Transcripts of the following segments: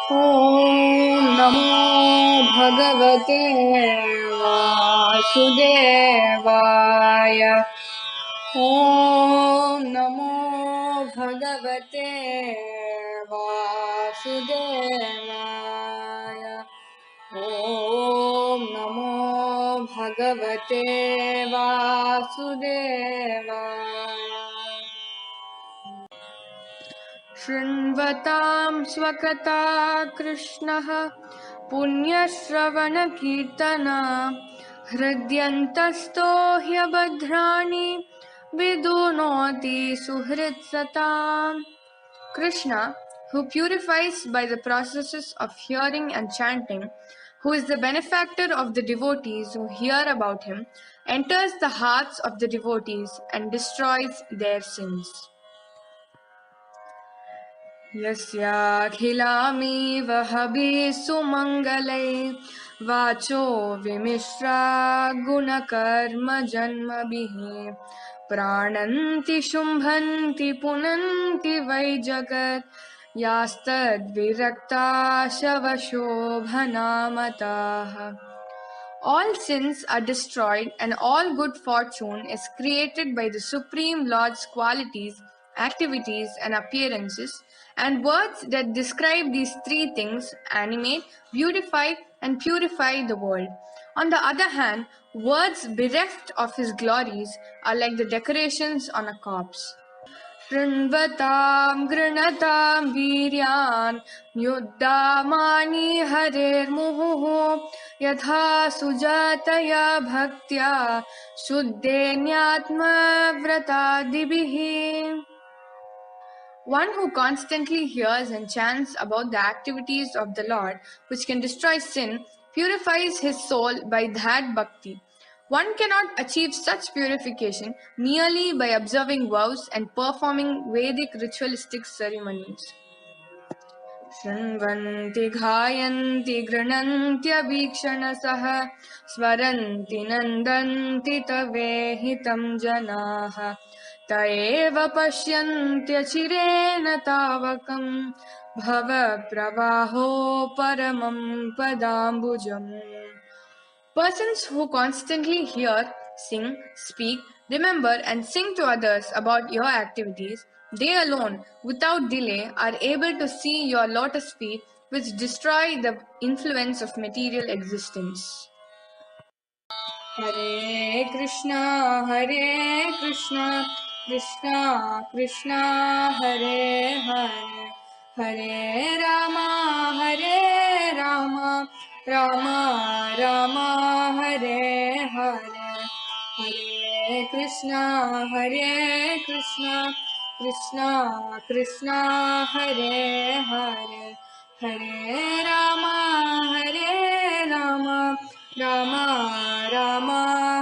ॐ नमो भगवते वासुदेवाय। ॐ नमो भगवते वासुदेवाय। ॐ नमो भगवते वासुदेवाय। शृण्वतां स्वकता कृष्णः पुण्यश्रवणकीर्तना हृद्यन्तस्तो ह्यभद्राणि विदुनोति सुहृत्सताम्. Krishna, who purifies by the processes of hearing and chanting, who is the benefactor of the devotees who hear about him, enters the hearts of the devotees and destroys their sins. यस्याखिलामीव हभिः सुमङ्गलैः वाचो विमिश्रा गुणकर्म जन्मभिः प्राणन्ति शुम्भन्ति पुनन्ति वै जगत् यास्तद्विरक्ता शवशोभनामताः. All sins are destroyed and all good fortune is created by the Supreme Lord's qualities, activities and appearances, and words that describe these three things animate, beautify and purify the world. On the other hand, words bereft of his glories are like the decorations on a corpse. शृण्वतां गृणतां वीर्यान् युद्धामानि हरेर्मुहुः यथा सुजातया भक्त्या शुद्धेन्यात्मव्रतादिभिः. One who constantly hears and chants about the activities of the Lord, which can destroy sin, purifies his soul by that bhakti. One cannot achieve such purification merely by observing vows and performing Vedic ritualistic ceremonies. शृण्वन्ति घायन्ति गृह्णन्त्यभीक्षणसः स्वरन्ति नन्दन्ति तवेहितं जनाः त एव पश्यन्त्यचिरेण तावकं भवप्रवाहो परमं पदाम्बुजम्. Persons who constantly hear, sing, speak, remember and sing to others about your activities, they alone, without delay, are able to see your lotus feet which destroy the influence of material existence. Hare Krishna, Krishna Krishna, Hare Hare, Hare Rama, Rama Rama, Hare Hare, Hare Krishna, Krishna Krishna, Hare Hare, Hare Rama, Rama Rama,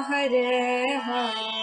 Hare Hare.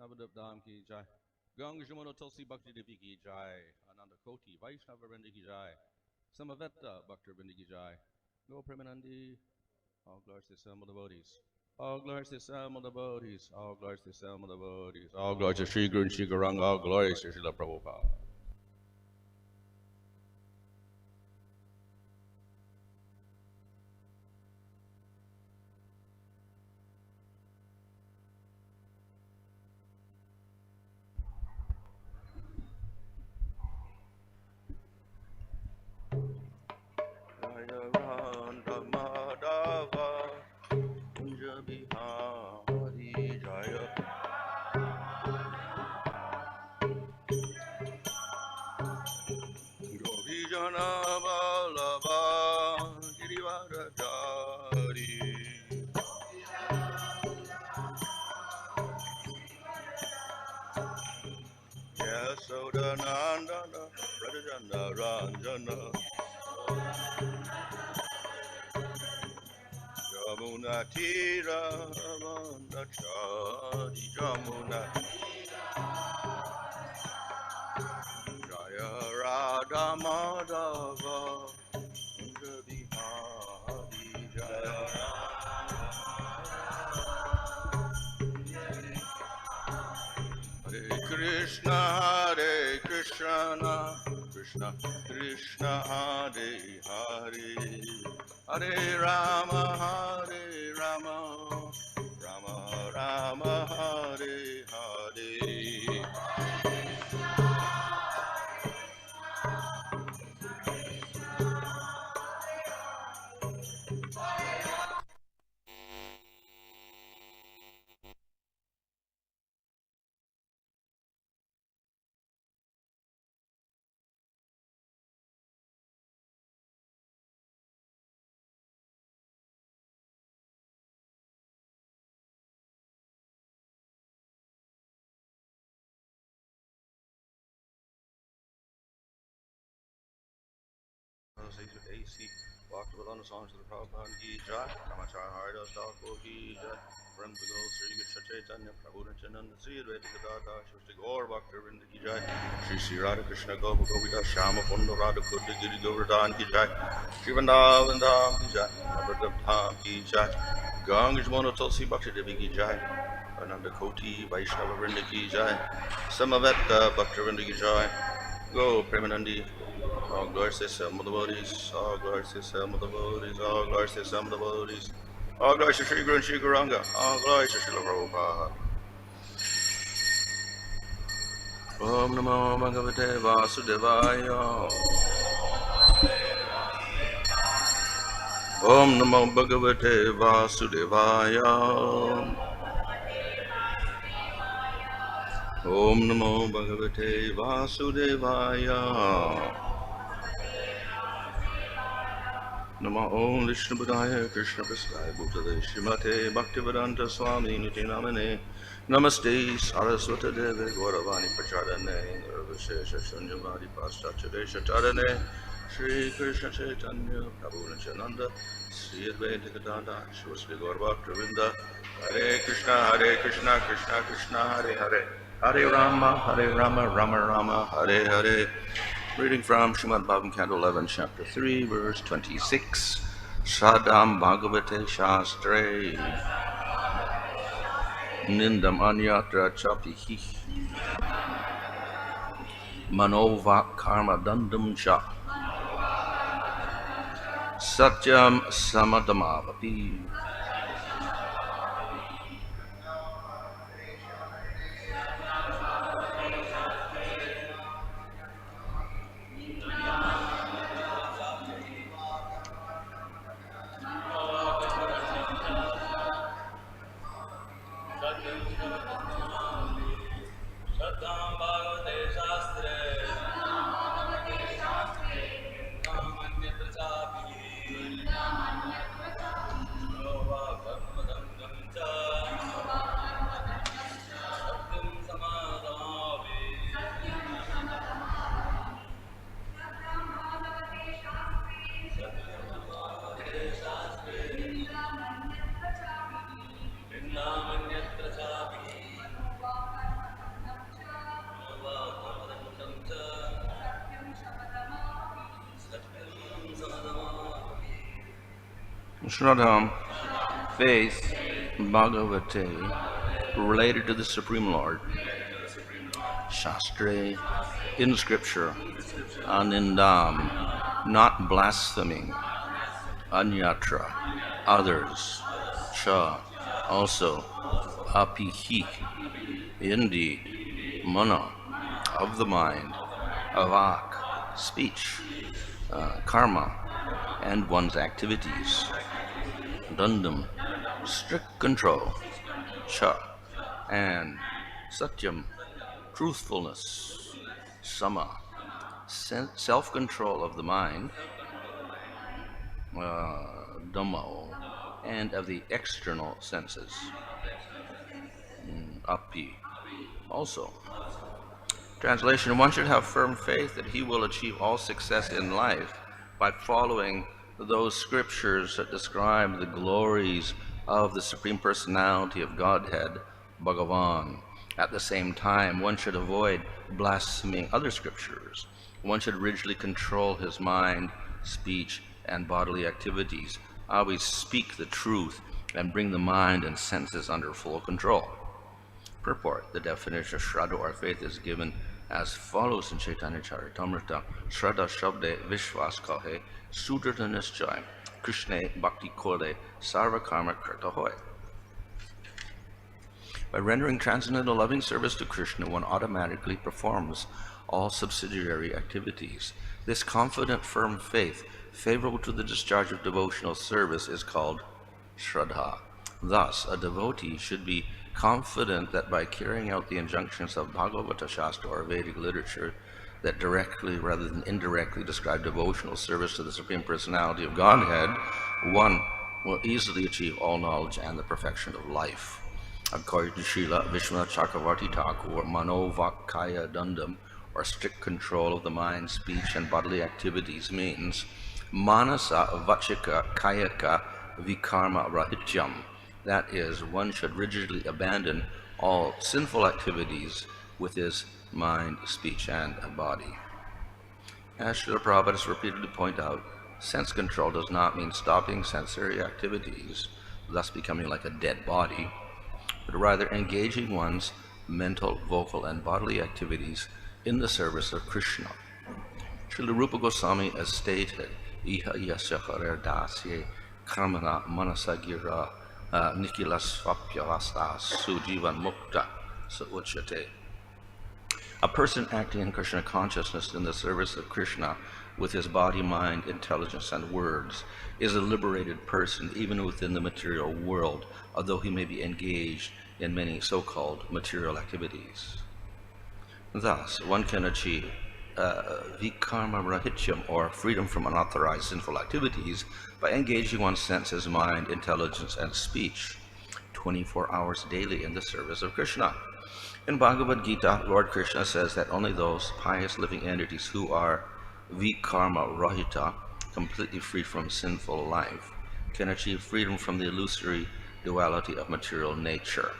Navadip Dham ki jai. Ganga Jamuna Tulsi Bhakti Devi ki jai. Ananda Koti Vaishnava Vrinda ki jai. Samaveta Bhakti Vrinda ki jai. Go Premanandi. All glories to some of the devotees. All glories to some of the devotees. All glories to some of the devotees. All glories to Sri Guru and Sri Gauranga. All glories to Srila Prabhupada. Yasodanandana, Radhajana Ranjana, Jamuna Tira, Chadi Jamuna, Jaya Radha Madhava, Bihari Jaya. Hare Krishna, Hare Krishna, Krishna Krishna, Hare Hare, Hare Rama, Hare Rama, Rama Rama, Hare Hare. AC walked with on the songs of the Prabhupada Ki Jai, Ramachar Haridas Thakur Ki Jai, Param Pagano Sri Krishna Chaitanya, Prabhu Nityananda Sri Advaita Gadadhar, Shri Gaur Bhakta Vrinda Ki Jai, Shri Sri Radha Krishna Gopa Govita Shama Kunda Radha Kudda Giri Govardhan Ki Jai, Shri Vrindavan Dham Ki Jai, Navadvip Dham Ki Jai, Ganga Jamuna Tulsi Bhakti Devi Ki Jai, Ananda Koti Vaishnava Vrinda Ki Jai, Samaveta Bhakta Vrinda Ki Jai, Go Premanandi. All glories to some of the bodies, all glories to some of the bodies, all glories to some of the bodies, all glories to Sri Guru and Sri Guranga, all glories to Srila Prabhupada. Om Namo Bhagavate Vasudevaya. Om Namo Bhagavate Vasudevaya. Om Namo Bhagavate Vasudevaya. Namo Om Vishnu Padaya Krishna Prasthaya Bhutale Srimate Bhaktivedanta Swami Niti Namane Namaste Saraswata Deve Gauravani Prachadane Nirvashesha Shunyavadi Paschachadesha Tadane Shri Krishna Chaitanya Prabhu Nityananda Sri Advaita Gadada Shri Gaurabhakta Hare Krishna Krishna Krishna Hare Hare Hare Rama Rama Rama Hare Hare. Reading from Srimad Bhagavatam, Canto 11, Chapter 3, verse 26. Sadam Bhagavate Shastre Nindam Anyatra Chapihi Manova Karma Dandam Cha Satyam Samadamavapi. Shraddham, faith, Bhagavate, related to the Supreme Lord, Shastre, in Scripture, Anindam, not blaspheming, Anyatra, others, Cha, also, Apihi, indeed, Mana, of the mind, Avak, speech, Karma, and one's activities, Dundam, strict control, Cha, and Satyam, truthfulness, Sama, self-control of the mind, Dhammo, and of the external senses, Api, also, Translation: one should have firm faith that he will achieve all success in life by following those scriptures that describe the glories of the Supreme Personality of Godhead, Bhagavan. At the same time, one should avoid blaspheming other scriptures. One should rigidly control his mind, speech, and bodily activities. Always speak the truth and bring the mind and senses under full control. Purport: the definition of Shraddha or faith is given as follows in Chaitanya Charitamrita: Shraddha Shabde Vishwas Kahe Sudrita Nischay Krishna Bhakti Kole Sarva Karma Karta Hoy. By rendering transcendental loving service to Krishna, one automatically performs all subsidiary activities. This confident, firm faith, favorable to the discharge of devotional service, is called Shraddha. Thus, a devotee should be confident that by carrying out the injunctions of Bhagavata Shastra or Vedic literature that directly rather than indirectly describe devotional service to the Supreme Personality of Godhead, one will easily achieve all knowledge and the perfection of life. According to Srila Vishwanath Chakravarti Thakur, Manovakaya Dandam, or strict control of the mind, speech, and bodily activities, means Manasa Vachika Kayaka Vikarma Rahityam. That is, one should rigidly abandon all sinful activities with his mind, speech, and body. As Srila Prabhupada has repeatedly pointed out, sense control does not mean stopping sensory activities, thus becoming like a dead body, but rather engaging one's mental, vocal, and bodily activities in the service of Krishna. Srila Rupa Goswami has stated, Iha yasya harer dasye karmana manasagira nikilasvapyavasta sujivan mukta sauchyate. A person acting in Krishna consciousness in the service of Krishna with his body, mind, intelligence, and words is a liberated person even within the material world, although he may be engaged in many so-called material activities. Thus, one can achieve vikarma rahityam, or freedom from unauthorized sinful activities, by engaging one's senses, mind, intelligence, and speech 24 hours daily in the service of Krishna. In Bhagavad Gita, Lord Krishna says that only those pious living entities who are vikarma rahita, completely free from sinful life, can achieve freedom from the illusory duality of material nature.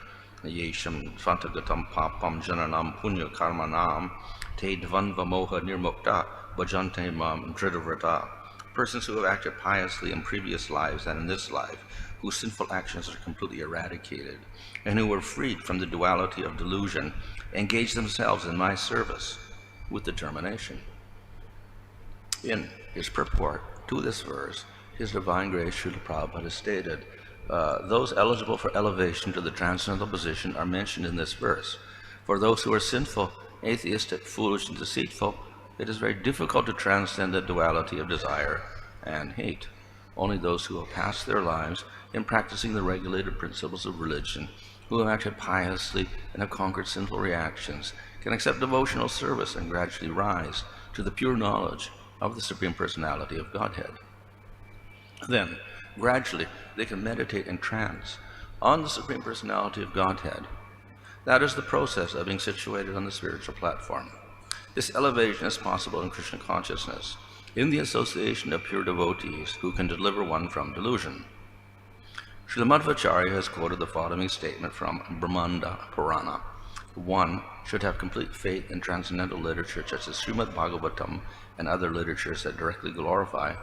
Yesham svantagatam papam jananam punya karmanam te dvanva moha nirmukta bhajante mam dridavrata. Persons who have acted piously in previous lives and in this life, whose sinful actions are completely eradicated, and who were freed from the duality of delusion, engage themselves in my service with determination. In his purport to this verse, His Divine Grace Srila Prabhupada has stated, those eligible for elevation to the transcendental position are mentioned in this verse. For those who are sinful, atheistic, foolish, and deceitful, it is very difficult to transcend the duality of desire and hate. Only those who have passed their lives in practicing the regulated principles of religion, who have acted piously and have conquered sinful reactions, can accept devotional service and gradually rise to the pure knowledge of the Supreme Personality of Godhead. Then, gradually, they can meditate in trance on the Supreme Personality of Godhead. That is the process of being situated on the spiritual platform. This elevation is possible in Krishna consciousness, in the association of pure devotees who can deliver one from delusion. Srila Madhvacharya has quoted the following statement from Brahmanda Purana. One should have complete faith in transcendental literature such as Srimad Bhagavatam and other literatures that directly glorify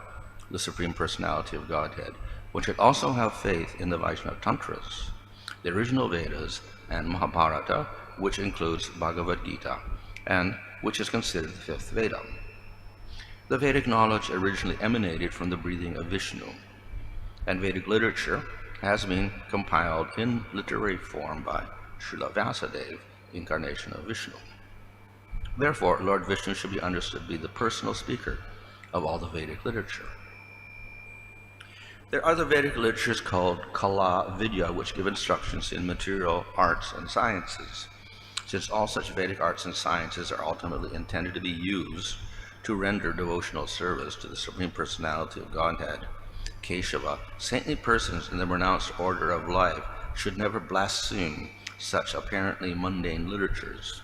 the Supreme Personality of Godhead. One should also have faith in the Vaishnava Tantras, the original Vedas, and Mahabharata, which includes Bhagavad Gita, and which is considered the fifth Veda. The Vedic knowledge originally emanated from the breathing of Vishnu, and Vedic literature has been compiled in literary form by Srila Vyasadeva, incarnation of Vishnu. Therefore, Lord Vishnu should be understood to be the personal speaker of all the Vedic literature. There are other Vedic literatures called Kala Vidya, which give instructions in material arts and sciences. Since all such Vedic arts and sciences are ultimately intended to be used to render devotional service to the Supreme Personality of Godhead, Keshava, saintly persons in the renounced order of life should never blaspheme such apparently mundane literatures.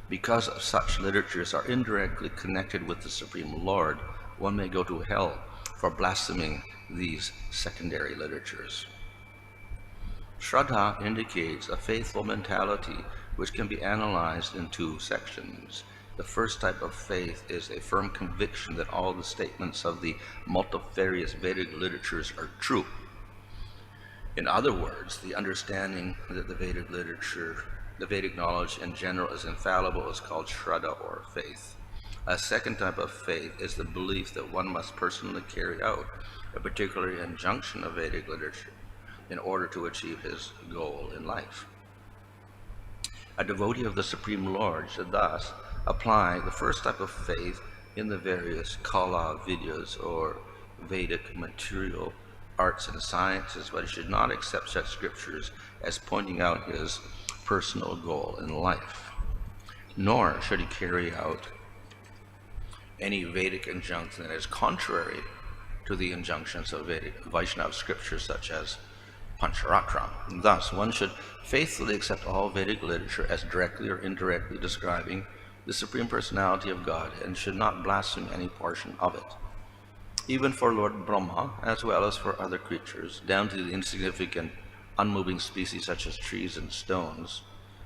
Because such literatures are indirectly connected with the Supreme Lord, one may go to hell for blaspheming these secondary literatures. Shraddha indicates a faithful mentality which can be analyzed in two sections. The first type of faith is a firm conviction that all the statements of the multifarious Vedic literatures are true. In other words, the understanding that the Vedic knowledge in general is infallible is called Shraddha or faith. A second type of faith is the belief that one must personally carry out a particular injunction of Vedic literature in order to achieve his goal in life. A devotee of the Supreme Lord should thus apply the first type of faith in the various Kala Vidyas or Vedic material arts and sciences, but he should not accept such scriptures as pointing out his personal goal in life. Nor should he carry out any Vedic injunction that is contrary to the injunctions of Vedic Vaishnava scriptures such as Pancharatra. Thus, one should faithfully accept all Vedic literature as directly or indirectly describing the Supreme Personality of God and should not blaspheme any portion of it. Even for Lord Brahma, as well as for other creatures, down to the insignificant, unmoving species such as trees and stones,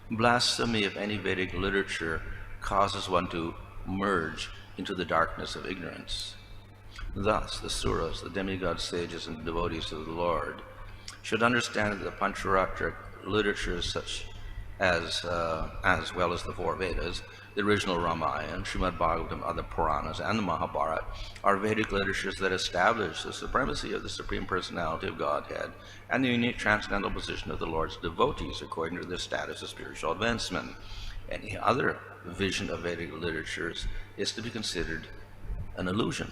blasphemy of any Vedic literature causes one to merge into the darkness of ignorance. Thus, the Suras, the demigod sages and devotees of the Lord, should understand that the Pancharatra literatures such as well as the four Vedas, the original Ramayana, Srimad Bhagavatam, other Puranas, and the Mahabharata, are Vedic literatures that establish the supremacy of the Supreme Personality of Godhead and the unique transcendental position of the Lord's devotees according to their status of spiritual advancement. Any other vision of Vedic literatures is to be considered an illusion.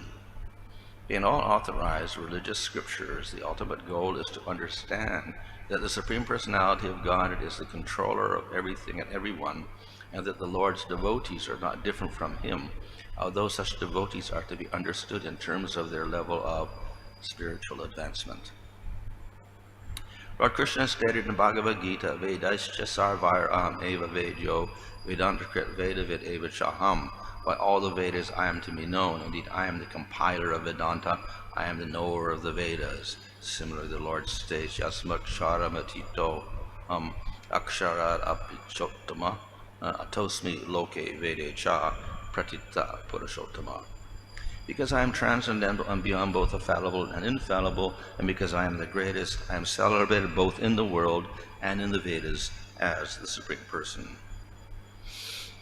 In all authorized religious scriptures, the ultimate goal is to understand that the Supreme Personality of God is the controller of everything and everyone, and that the Lord's devotees are not different from Him, although such devotees are to be understood in terms of their level of spiritual advancement. Lord Krishna stated in Bhagavad Gita, Vedaischa sarvar aham eva vedyo, Vedantakrit Vedavid eva chaham. By all the Vedas I am to be known. Indeed, I am the compiler of Vedanta. I am the knower of the Vedas. Similarly, the Lord states, Yasmakshara matito aksharat apichottama atosmi loke vedecha pratita purushottama. Because I am transcendental and beyond both fallible and infallible, and because I am the greatest, I am celebrated both in the world and in the Vedas as the Supreme Person.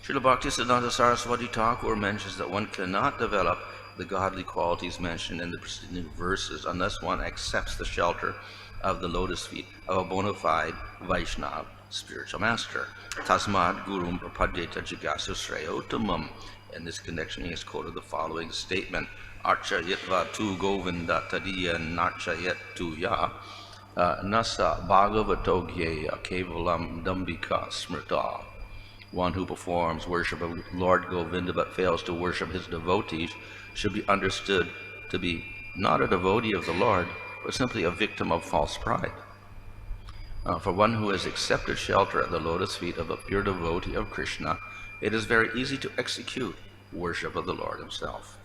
Srila Bhaktisiddhanta Saraswati Thakur mentions that one cannot develop the godly qualities mentioned in the preceding verses unless one accepts the shelter of the lotus feet of a bona fide Vaishnava spiritual master. Tasmad Gurum Prapadyeta Jigasu Sreyotamam. In this connection, he has quoted the following statement: Archa Yitva tu Govinda Tadiya Narcha Yet tu Ya Nasa Bhagavato Gyeya Kevalam Dambika Smrita. One who performs worship of Lord Govinda but fails to worship his devotees should be understood to be not a devotee of the Lord, but simply a victim of false pride. For one who has accepted shelter at the lotus feet of a pure devotee of Krishna, it is very easy to execute worship of the Lord himself.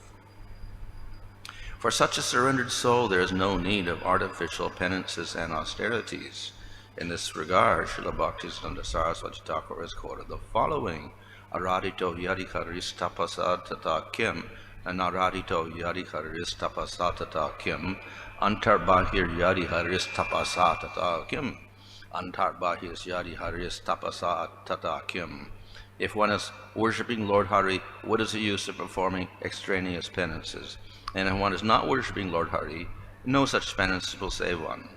For such a surrendered soul, there is no need of artificial penances and austerities. In this regard, Srila Bhaktisiddhanta Saraswati Thakur has quoted the following: Aradito yadiharis tapasa tata kim, Naradito yadiharis tapasa tata kim, Antarbahir yadiharis tapasa tata kim, Antarbahir yadiharis tapasa tata kim. If one is worshipping Lord Hari, what is the use of performing extraneous penances? And if one is not worshipping Lord Hari, no such penances will save one.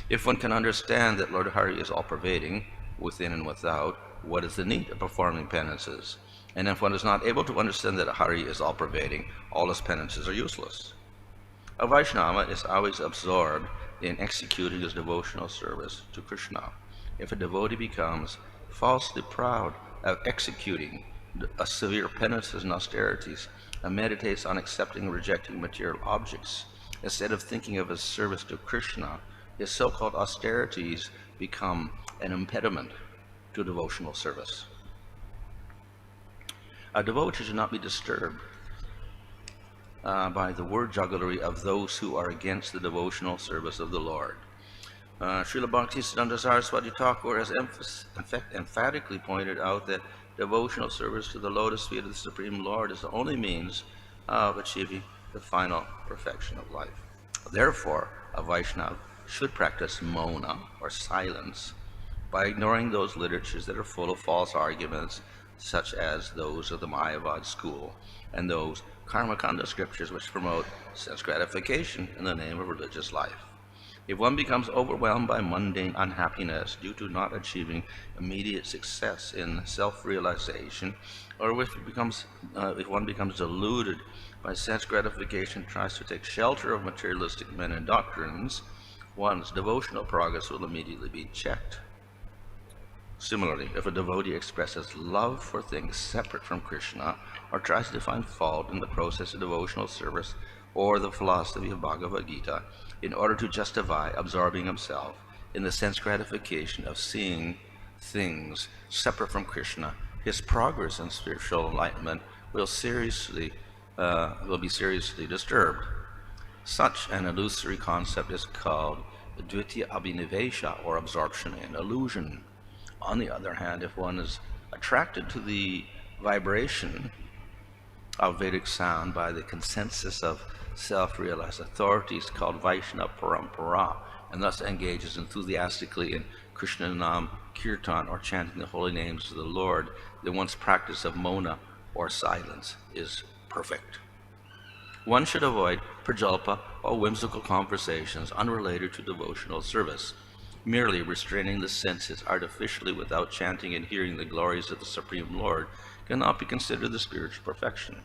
If one can understand that Lord Hari is all-pervading, within and without, what is the need of performing penances? And if one is not able to understand that Hari is all-pervading, all his penances are useless. A Vaishnava is always absorbed in executing his devotional service to Krishna. If a devotee becomes falsely proud of executing severe penances and austerities, and meditates on accepting and rejecting material objects, instead of thinking of his service to Krishna, his so-called austerities become an impediment to devotional service. A devotee should not be disturbed by the word jugglery of those who are against the devotional service of the Lord. Srila Bhaktisiddhanta Saraswati Thakur has emphatically pointed out that devotional service to the lotus feet of the Supreme Lord is the only means of achieving the final perfection of life. Therefore, a Vaishnava should practice mona, or silence, by ignoring those literatures that are full of false arguments, such as those of the Mayavad school and those Karmakanda scriptures which promote sense gratification in the name of religious life. If one becomes overwhelmed by mundane unhappiness due to not achieving immediate success in self-realization, or if one becomes deluded by sense gratification, tries to take shelter of materialistic men and doctrines, one's devotional progress will immediately be checked. Similarly, if a devotee expresses love for things separate from Krishna, or tries to find fault in the process of devotional service or the philosophy of Bhagavad Gita in order to justify absorbing himself in the sense gratification of seeing things separate from Krishna, his progress in spiritual enlightenment will be seriously disturbed. Such an illusory concept is called Dvitiya Abhinivesha, or absorption in illusion. On the other hand, if one is attracted to the vibration of Vedic sound by the consensus of self-realized authorities called Vaishnava Parampara, and thus engages enthusiastically in Krishna Nam Kirtan, or chanting the holy names of the Lord, then one's practice of mona, or silence, is perfect. One should avoid prajalpa, or whimsical conversations unrelated to devotional service. Merely restraining the senses artificially without chanting and hearing the glories of the Supreme Lord cannot be considered the spiritual perfection.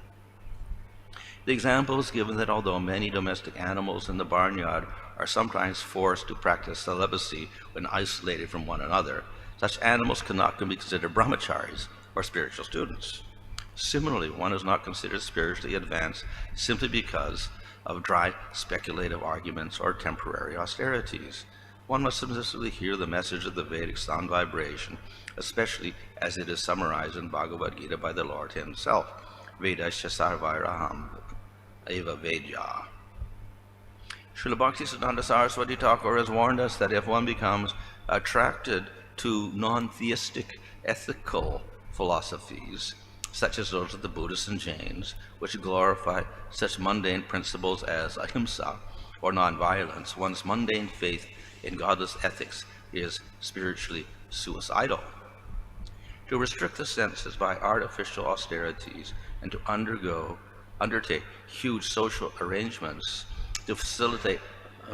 The example is given that although many domestic animals in the barnyard are sometimes forced to practice celibacy when isolated from one another, such animals cannot be considered brahmacharis, or spiritual students. Similarly, one is not considered spiritually advanced simply because of dry speculative arguments or temporary austerities. One must simply hear the message of the Vedic sound vibration, especially as it is summarized in Bhagavad Gita by the Lord himself. Vedasya sarvairaham eva vedya. Srila Bhaktisiddhanta Saraswati Thakur has warned us that if one becomes attracted to non-theistic ethical philosophies, such as those of the Buddhists and Jains, which glorify such mundane principles as ahimsa, or non-violence, one's mundane faith in godless ethics is spiritually suicidal. To restrict the senses by artificial austerities and to undertake huge social arrangements to facilitate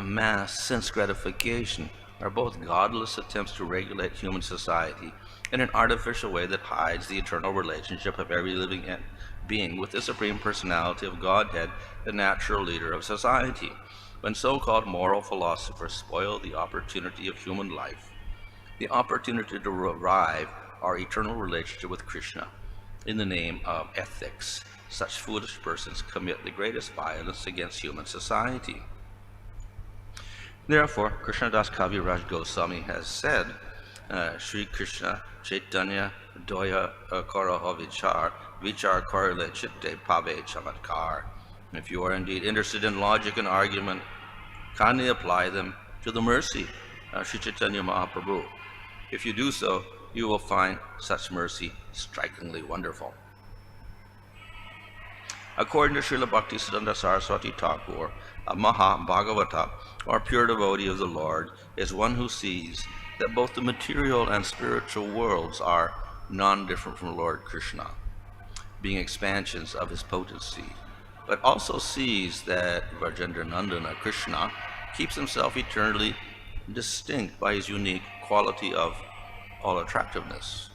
mass sense gratification are both godless attempts to regulate human society in an artificial way that hides the eternal relationship of every living being with the Supreme Personality of Godhead, the natural leader of society. When so-called moral philosophers spoil the opportunity of human life, the opportunity to revive our eternal relationship with Krishna in the name of ethics, such foolish persons commit the greatest violence against human society. Therefore, Krishnadas Kaviraj Goswami has said, Sri Krishna Chaitanya Doya Karaha Vichar Karle Chitte Pave Chamatkar. If you are indeed interested in logic and argument, kindly apply them to the mercy of Sri Chaitanya Mahaprabhu. If you do so, you will find such mercy strikingly wonderful. According to Srila Bhaktisiddhanta Saraswati Thakur, a Maha Bhagavata, or pure devotee of the Lord, is one who sees that both the material and spiritual worlds are non-different from Lord Krishna, being expansions of his potency, but also sees that Vrajendra Nandana Krishna keeps himself eternally distinct by his unique quality of all attractiveness.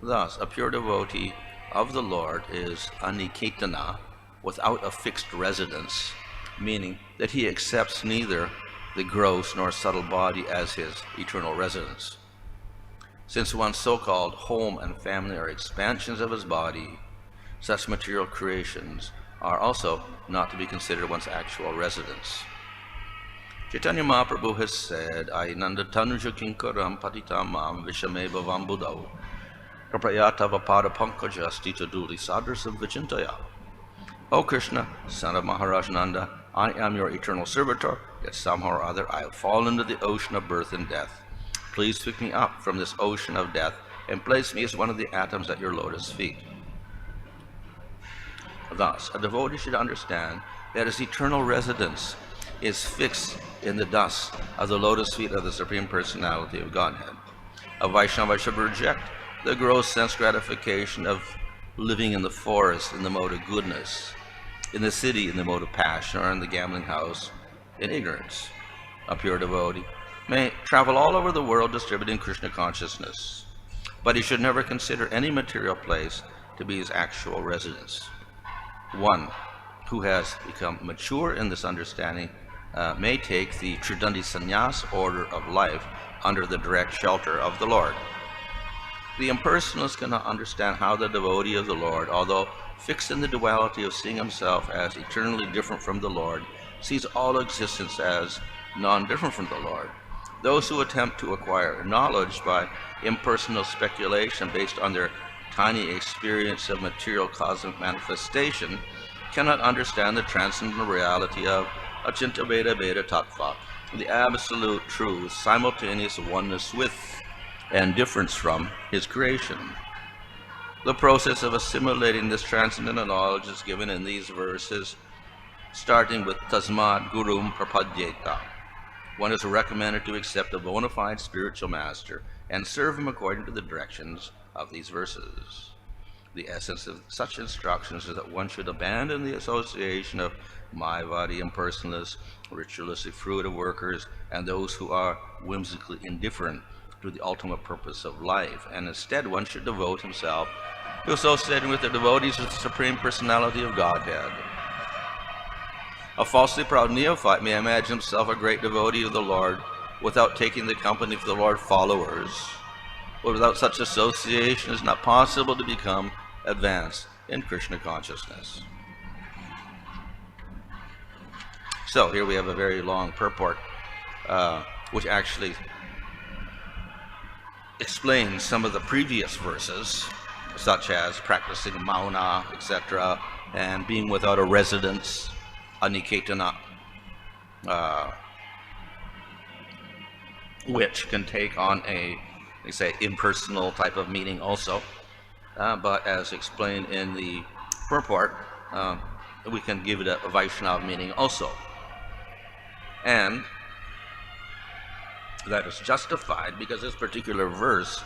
Thus, a pure devotee of the Lord is aniketana, without a fixed residence, meaning that he accepts neither the gross nor subtle body as his eternal residence. Since one's so-called home and family are expansions of his body, such material creations are also not to be considered one's actual residence. Chaitanya Mahaprabhu has said, Ainanda tanuja kinkaram patitamam vishame bhavam buddhau. Kaprayata Vapada Pankaja Stita Duli Sadrasam Vichintaya. O Krishna, son of Maharaj Nanda, I am your eternal servitor, yet somehow or other I have fallen into the ocean of birth and death. Please pick me up from this ocean of death and place me as one of the atoms at your lotus feet. Thus, a devotee should understand that his eternal residence is fixed in the dust of the lotus feet of the Supreme Personality of Godhead. A Vaishnava should reject the gross sense gratification of living in the forest in the mode of goodness, in the city in the mode of passion, or in the gambling house in ignorance. A pure devotee may travel all over the world distributing Krishna consciousness, but he should never consider any material place to be his actual residence. One who has become mature in this understanding may take the Tridandi Sannyas order of life under the direct shelter of the Lord. The impersonalist cannot understand how the devotee of the Lord, although fixed in the duality of seeing himself as eternally different from the Lord, sees all existence as non-different from the Lord. Those who attempt to acquire knowledge by impersonal speculation based on their tiny experience of material cosmic manifestation cannot understand the transcendental reality of Achinta Veda Veda Tattva, the absolute truth, simultaneous oneness with and difference from his creation. The process of assimilating this transcendental knowledge is given in these verses, starting with Tasmad Gurum Prapadyeta. One is recommended to accept a bona fide spiritual master and serve him according to the directions of these verses. The essence of such instructions is that one should abandon the association of Mayavadi impersonalists, ritualistic fruitive workers, and those who are whimsically indifferent to the ultimate purpose of life, and instead one should devote himself to associating with the devotees of the Supreme Personality of Godhead. A falsely proud neophyte may imagine himself a great devotee of the Lord without taking the company of the Lord followers. But without such association, it is not possible to become advanced in Krishna consciousness. So here we have a very long purport, which actually explains some of the previous verses, such as practicing mauna, etc., and being without a residence, aniketana, which can take on a, they say, impersonal type of meaning also. But as explained in the purport, we can give it a Vaishnava meaning also. And that is justified because this particular verse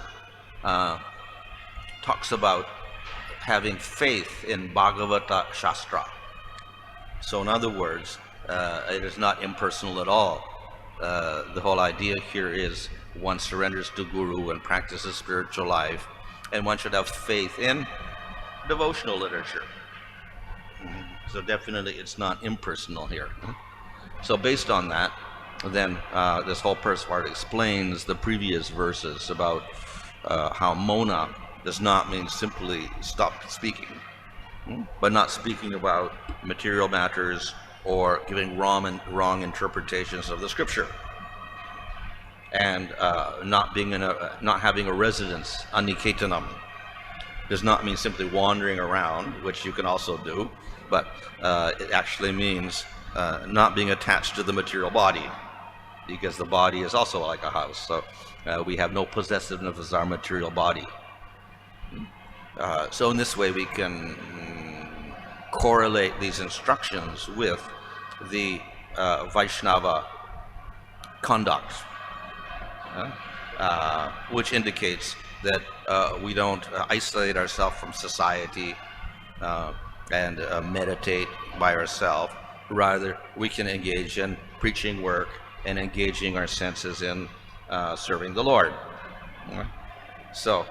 talks about having faith in Bhagavata Shastra. So in other words, it is not impersonal at all. The whole idea here is one surrenders to Guru and practices spiritual life, and one should have faith in devotional literature. So definitely it's not impersonal here. So based on that, then this whole first part explains the previous verses about how Mona does not mean simply stop speaking, but not speaking about material matters or giving wrong interpretations of the scripture, and not having a residence, aniketanam, does not mean simply wandering around, which you can also do, but it actually means not being attached to the material body, because the body is also like a house. So we have no possessiveness of our material body. So in this way we can correlate these instructions with the Vaishnava conduct, which indicates that we don't isolate ourselves from society and meditate by ourselves. Rather, we can engage in preaching work and engaging our senses in serving the Lord. So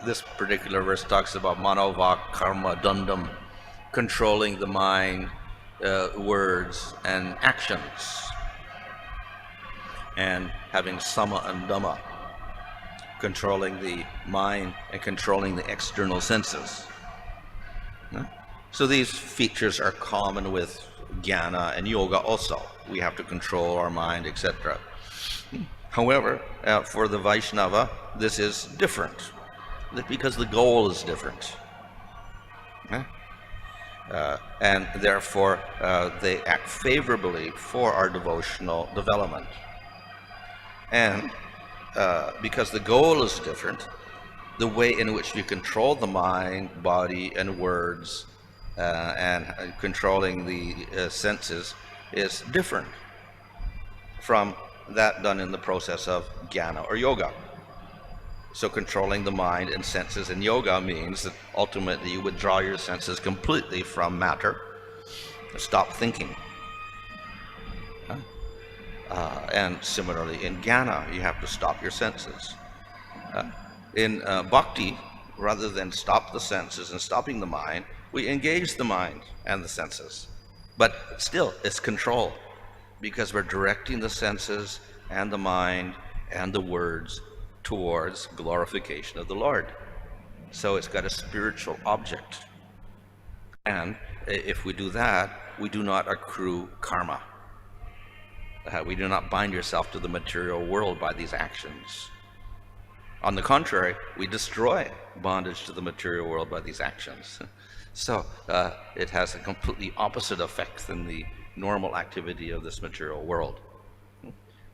this particular verse talks about manovak karma dandam, controlling the mind, words, and actions, and having sama and dhamma, controlling the mind and controlling the external senses. So these features are common with jnana and yoga also. We have to control our mind, etc. However, for the Vaishnava, this is different. because the goal is different. Huh? And therefore, they act favorably for our devotional development. And because the goal is different, the way in which we control the mind, body, and words, and controlling the senses is different from that done in the process of jnana or yoga. So controlling the mind and senses in yoga means that ultimately you withdraw your senses completely from matter, stop thinking. And similarly in jnana, you have to stop your senses. In bhakti, rather than stop the senses and stopping the mind, we engage the mind and the senses. But still, it's control, because we're directing the senses and the mind and the words towards glorification of the Lord. So it's got a spiritual object. And if we do that, we do not accrue karma. We do not bind yourself to the material world by these actions. On the contrary, we destroy bondage to the material world by these actions. So it has a completely opposite effect than the normal activity of this material world.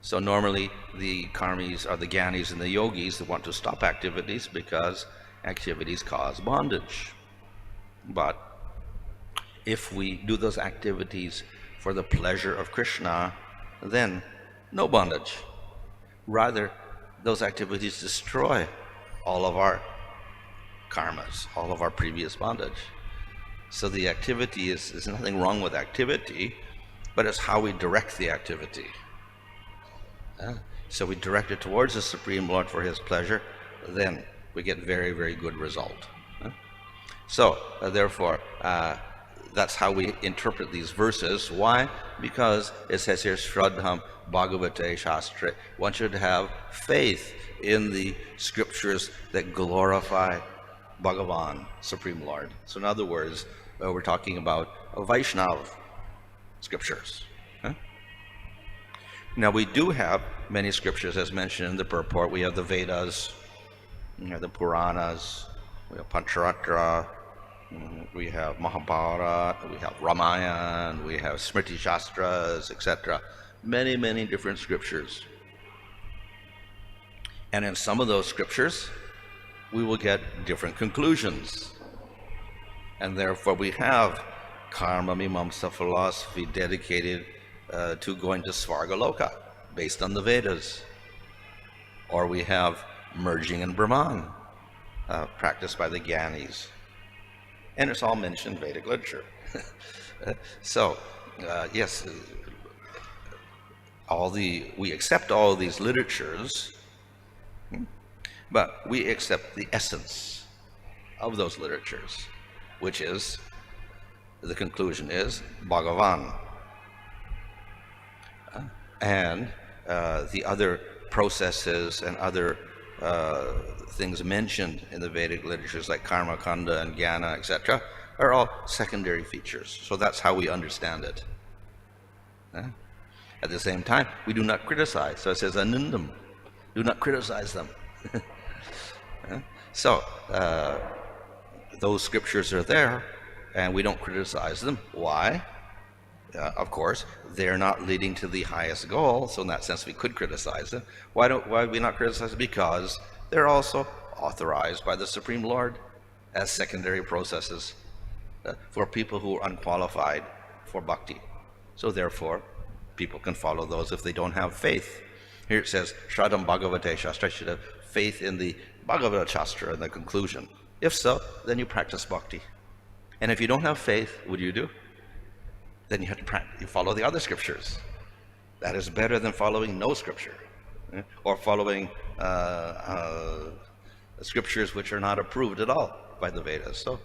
So normally the karmis are the jnanis and the yogis that want to stop activities because activities cause bondage. But if we do those activities for the pleasure of Krishna, then no bondage. Rather, those activities destroy all of our karmas, all of our previous bondage. So the activity is nothing wrong with activity, but it's how we direct the activity. So we direct it towards the Supreme Lord for His pleasure, then we get very, very good result. So therefore, that's how we interpret these verses. Why? Because it says here, Shraddham Bhagavate Shastre. One should have faith in the scriptures that glorify Bhagavan, Supreme Lord. So in other words, we're talking about Vaishnava scriptures. Now we do have many scriptures as mentioned in the purport. We have the Vedas, we have the Puranas, we have Pancharatra, we have Mahabharata, we have Ramayana, we have Smriti Shastras, etc. Many, many different scriptures. And in some of those scriptures, we will get different conclusions. And therefore we have Karma Mimamsa philosophy dedicated to going to Svargaloka based on the Vedas. Or we have merging in Brahman practiced by the Jnanis. And it's all mentioned in Vedic literature. So, yes, we accept all of these literatures, but we accept the essence of those literatures, which is, the conclusion is, Bhagavan. And the other processes and other things mentioned in the Vedic literatures like karma, kanda, and jnana, etc., are all secondary features. So that's how we understand it. At the same time, we do not criticize. So it says anindam. Do not criticize them. So those scriptures are there, and we don't criticize them. Why? Of course, they're not leading to the highest goal, so in that sense we could criticize them. Why do we not criticize them? Because they're also authorized by the Supreme Lord as secondary processes for people who are unqualified for bhakti. So therefore, people can follow those if they don't have faith. Here it says, Shraddham Bhagavate Shastra, should have faith in the Bhagavata Shastra in the conclusion. If so, then you practice bhakti. And if you don't have faith, what do? Then you have to you follow the other scriptures. That is better than following no scripture, or following scriptures which are not approved at all by the Vedas. So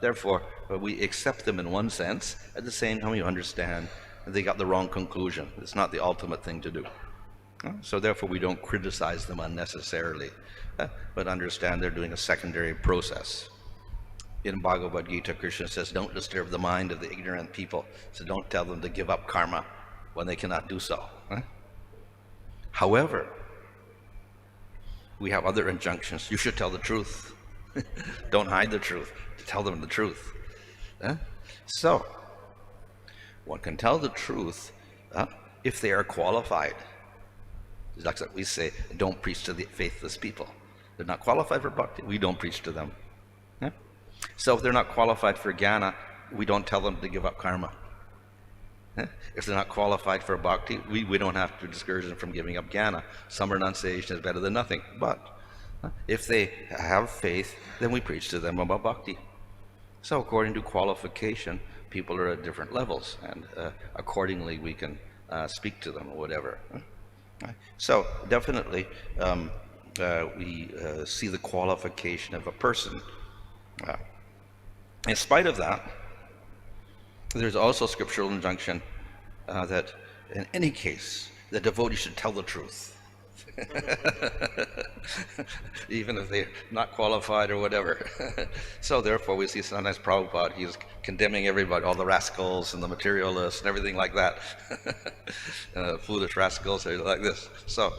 therefore, we accept them in one sense. At the same time, you understand they got the wrong conclusion. It's not the ultimate thing to do. So therefore, we don't criticize them unnecessarily, but understand they're doing a secondary process. In Bhagavad Gita, Krishna says, don't disturb the mind of the ignorant people. So don't tell them to give up karma when they cannot do so. However, We have other injunctions. You should tell the truth. Don't hide the truth. Tell them the truth. So, one can tell the truth if they are qualified. Like we say, don't preach to the faithless people. They're not qualified for bhakti, we don't preach to them. So if they're not qualified for jnana, we don't tell them to give up karma. If they're not qualified for bhakti, we don't have to discourage them from giving up jnana. Some renunciation is better than nothing. But if they have faith, then we preach to them about bhakti. So according to qualification, people are at different levels, and accordingly we can speak to them or whatever. So definitely we see the qualification of a person. In spite of that, there's also scriptural injunction that in any case, the devotee should tell the truth. Even if they're not qualified or whatever. So therefore we see sometimes Prabhupada, he's condemning everybody, all the rascals and the materialists and everything like that. Foolish rascals like this. So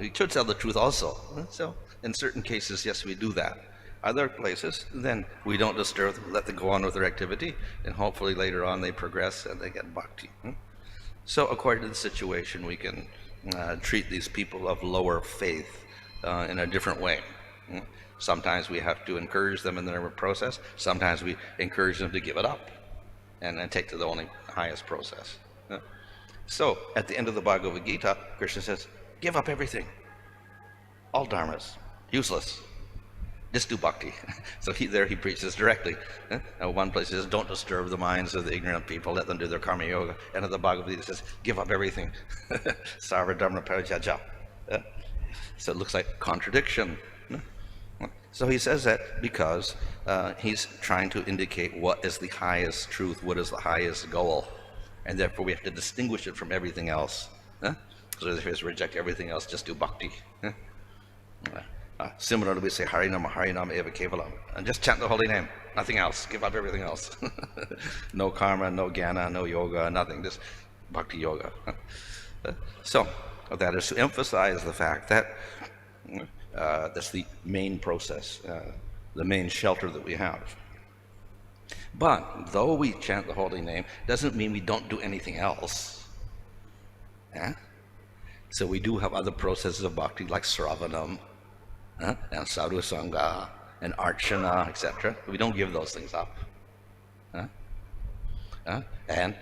we should tell the truth also. So in certain cases, yes, we do that. Other places, then we don't disturb them, let them go on with their activity, and hopefully later on they progress and they get bhakti. So according to the situation, we can treat these people of lower faith in a different way. Sometimes we have to encourage them in their process. Sometimes we encourage them to give it up and then take to the only highest process. So at the end of the Bhagavad Gita, Krishna says, give up everything. All dharmas, useless. Just do bhakti. So he preaches directly. One place he says, don't disturb the minds of the ignorant people, let them do their karma yoga. And at the Bhagavad Gita says, give up everything. Sarva dharma parityajya. So it looks like contradiction. So he says that because he's trying to indicate what is the highest truth, what is the highest goal. And therefore we have to distinguish it from everything else. So if he reject everything else, just do bhakti. Similarly, we say Harinama Eva Kevalam, and just chant the holy name, nothing else, give up everything else. No karma, no jnana, no yoga, nothing, just bhakti yoga. So that is to emphasize the fact that that's the main process, the main shelter that we have. But though we chant the holy name, doesn't mean we don't do anything else. So we do have other processes of bhakti like Sravanam, and sadhu sangha, and archana, etc. We don't give those things up. And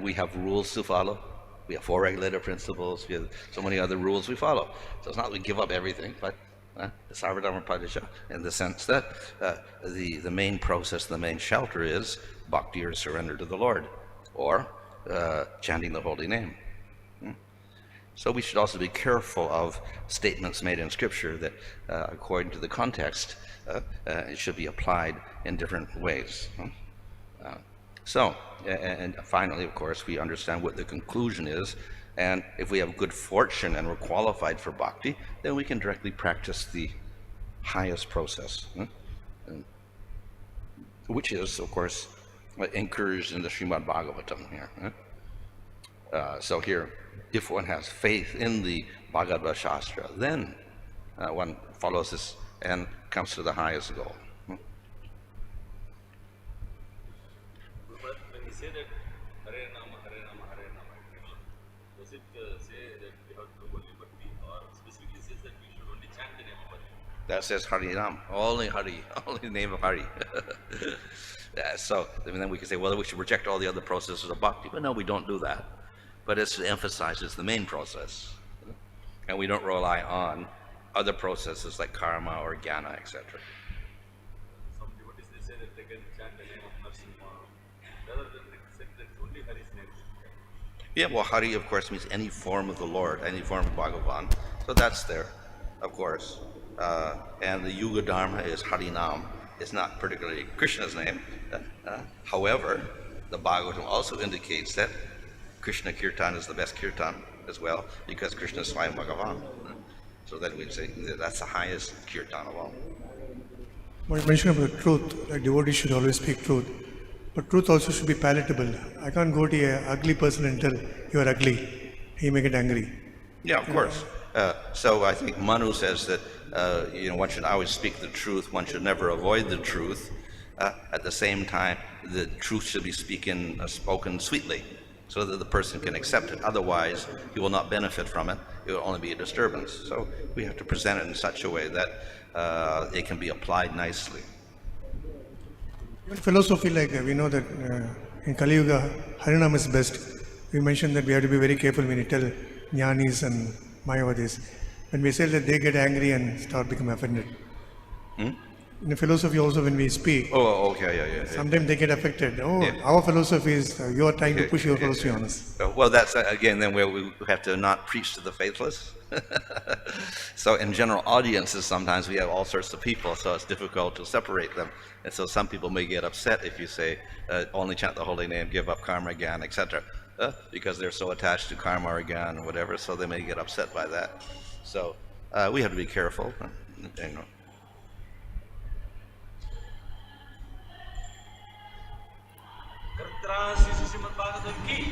we have rules to follow. We have 4 regulator principles. We have so many other rules we follow. So it's not that we give up everything, but the sarvadharma padisha, in the sense that the main process, the main shelter is bhakti or surrender to the Lord, or chanting the holy name. So we should also be careful of statements made in Scripture that, according to the context, it should be applied in different ways. And finally, of course, we understand what the conclusion is, and if we have good fortune and we're qualified for bhakti, then we can directly practice the highest process, which is, of course, encouraged in the Srimad Bhagavatam here. So here, if one has faith in the Bhagavad Shastra, then one follows this and comes to the highest goal. But when we say that Hare Nama, Hare Nama, Hare Nama, does it say that we have to do only bhakti, or specifically says that we should only chant the name of Hare? That says Hari Ram, only Hari, only the name of Hari. So then we can say, well, we should reject all the other processes of bhakti, but no, we don't do that. But it emphasizes the main process, and we don't rely on other processes like karma or jnana, etc. Some devotees, they say that they can chant the name of Narsimha, rather than say that only Hari's name. Yeah, well, Hari, of course, means any form of the Lord, any form of Bhagavan. So that's there, of course. And the Yuga Dharma is Harinam. It's not particularly Krishna's name. However, the Bhagavatam also indicates that Krishna Kirtan is the best Kirtan as well, because Krishna is Swayam Bhagavan. So then we'd say that's the highest Kirtan of all. When you mention about truth, like devotees should always speak truth. But truth also should be palatable. I can't go to an ugly person and tell, you're ugly. He may get angry. Yeah, of course. So I think Manu says that one should always speak the truth. One should never avoid the truth. At the same time, the truth should be spoken sweetly, so that the person can accept it. Otherwise, he will not benefit from it. It will only be a disturbance. So we have to present it in such a way that it can be applied nicely. In philosophy, like we know that in Kali Yuga, Harinam is best. We mentioned that we have to be very careful when we tell Jnanis and Mayavadis. When we say that, they get angry and start becoming offended. In philosophy also, when we speak, Oh, okay, yeah. sometimes they get affected. Oh, Yeah. our philosophy is, you are trying to push your philosophy on us. Well, that's again then where we have to not preach to the faithless. So in general audiences, sometimes we have all sorts of people, so it's difficult to separate them. And so some people may get upset if you say, only chant the holy name, give up karma again, etc. Because they're so attached to karma again or whatever, so they may get upset by that. So we have to be careful. Kartra Sri Srimad Bhagavatam ki